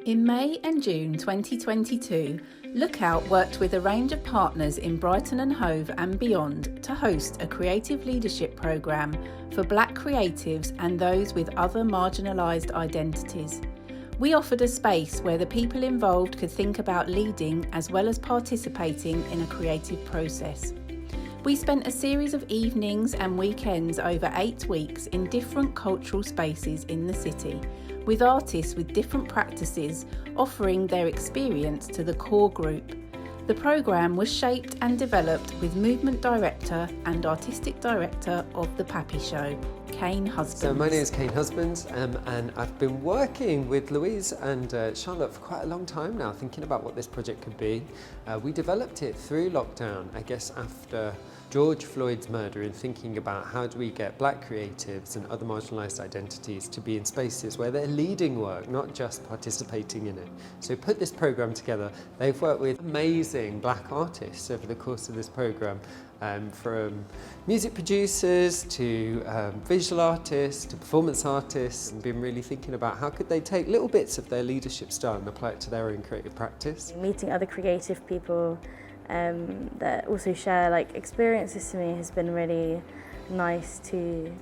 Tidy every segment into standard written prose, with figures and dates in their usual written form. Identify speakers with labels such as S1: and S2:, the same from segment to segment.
S1: In May and June 2022, Lookout worked with a range of partners in Brighton and Hove and beyond to host a creative leadership programme for Black creatives and those with other marginalised identities. We offered a space where the people involved could think about leading as well as participating in a creative process. We spent a series of evenings and weekends over 8 weeks in different cultural spaces in the city, with artists with different practices offering their experience to the core group. The programme was shaped and developed with movement director and artistic director of The Pappy Show, Kane Husbands.
S2: So my name is Kane Husbands and I've been working with Louise and Charlotte for quite a long time now, thinking about what this project could be. We developed it through lockdown, I guess after George Floyd's murder, and thinking about how do we get Black creatives and other marginalised identities to be in spaces where they're leading work, not just participating in it. So put this programme together. They've worked with amazing Black artists over the course of this programme, from music producers to visual artists to performance artists, and been really thinking about how could they take little bits of their leadership style and apply it to their own creative practice.
S3: Meeting other creative people that also share experiences to me has been really nice to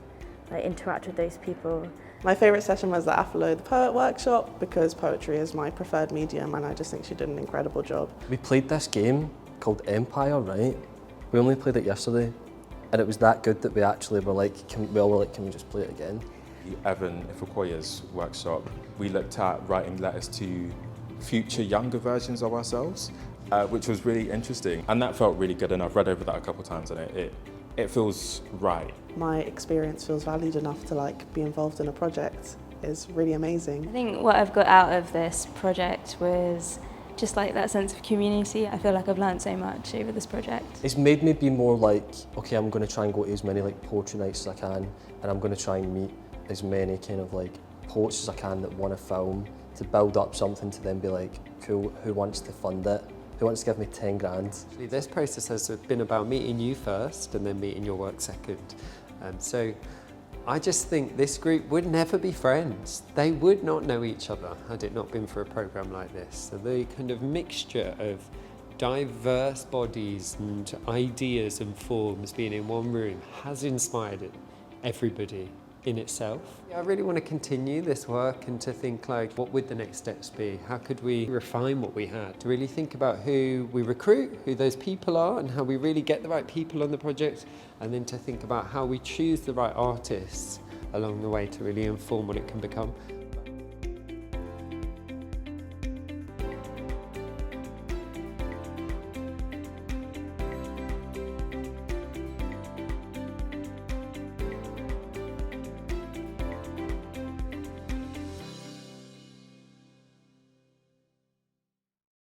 S3: interact with those people.
S4: My favourite session was the Afalo the Poet workshop because poetry is my preferred medium and I just think she did an incredible job.
S5: We played this game called Empire, right? We only played it yesterday and it was that good that we actually were like, can we just play it again?
S6: Evan Ifukoya's workshop, we looked at writing letters to future younger versions of ourselves, which was really interesting, and that felt really good, and I've read over that a couple of times and it feels right.
S4: My experience feels valued enough to be involved in a project is really amazing.
S7: I think what I've got out of this project was just that sense of community. I feel like I've learned so much over this project.
S5: It's made me be more okay, I'm going to try and go to as many poetry nights as I can, and I'm going to try and meet as many poets as I can that want to film, to build up something to then be cool, who wants to fund it? Who wants to give me 10 grand?
S2: This process has been about meeting you first and then meeting your work second. So I just think this group would never be friends. They would not know each other had it not been for a programme like this. So the kind of mixture of diverse bodies and ideas and forms being in one room has inspired everybody in itself. I really want to continue this work and to think what would the next steps be? How could we refine what we had? To really think about who we recruit, who those people are, and how we really get the right people on the project, and then to think about how we choose the right artists along the way to really inform what it can become.